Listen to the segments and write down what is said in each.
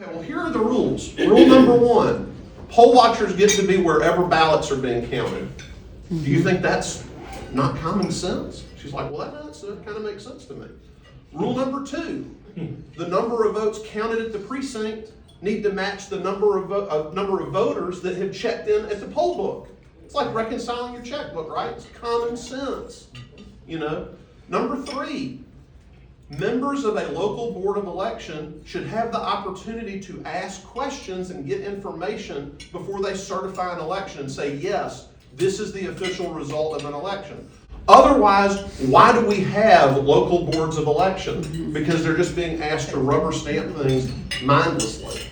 Okay, well, here are the rules. Rule number one, poll watchers get to be wherever ballots are being counted. Do you think that's not common sense? She's like, well, that kind of makes sense to me. Rule number two, the number of votes counted at the precinct need to match the number of voters that have checked in at the poll book. It's like reconciling your checkbook, right? It's common sense, you know. Number three, members of a local board of election should have the opportunity to ask questions and get information before they certify an election and say, yes, this is the official result of an election. Otherwise, why do we have local boards of election? Because they're just being asked to rubber stamp things mindlessly.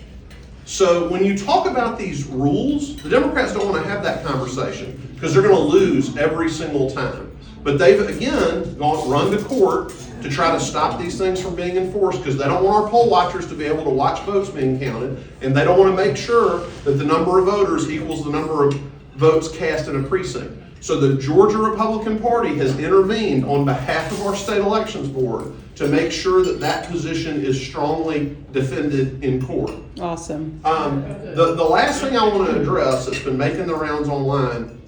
So when you talk about these rules, the Democrats don't want to have that conversation because they're going to lose every single time. But they've, again, run to court to try to stop these things from being enforced because they don't want our poll watchers to be able to watch votes being counted, and they don't want to make sure that the number of voters equals the number of votes cast in a precinct. So the Georgia Republican Party has intervened on behalf of our state elections board to make sure that that position is strongly defended in court. Awesome. The last thing I want to address that's been making the rounds online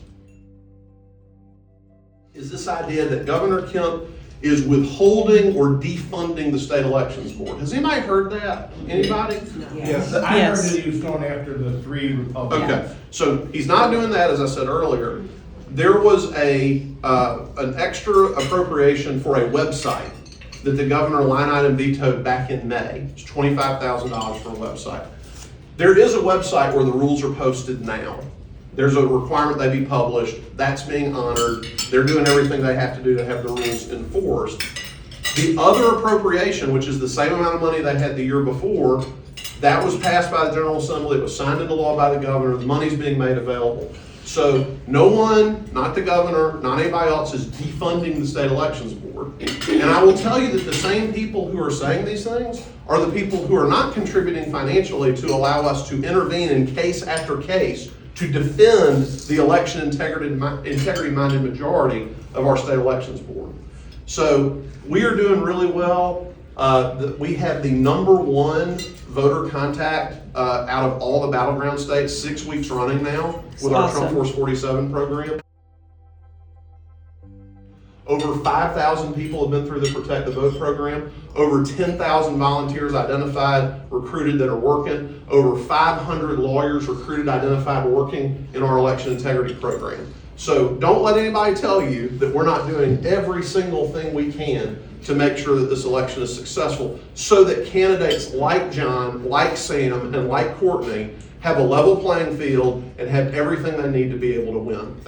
is this idea that Governor Kemp is withholding or defunding the state elections board. Has anybody heard that? Anybody? Yes, I heard that he was going after the 3 Republicans. Okay, so he's not doing that, as I said earlier. There was an extra appropriation for a website that the governor line item vetoed back in May. It's $25,000 for a website. There is a website where the rules are posted now. There's a requirement they be published. That's being honored. They're doing everything they have to do to have the rules enforced. The other appropriation, which is the same amount of money they had the year before, that was passed by the General Assembly. It was signed into law by the governor. The money's being made available. So no one, not the governor, not anybody else, is defunding the state elections board. And I will tell you that the same people who are saying these things are the people who are not contributing financially to allow us to intervene in case after case to defend the election integrity-minded majority of our state elections board. So we are doing really well. We have the #1 voter contact out of all the battleground states, 6 weeks running now with our Trump Force 47 program. Over 5,000 people have been through the Protect the Vote program. Over 10,000 volunteers identified, recruited that are working. Over 500 lawyers recruited, identified, working in our election integrity program. So don't let anybody tell you that we're not doing every single thing we can to make sure that this election is successful so that candidates like John, like Sam, and like Courtney have a level playing field and have everything they need to be able to win.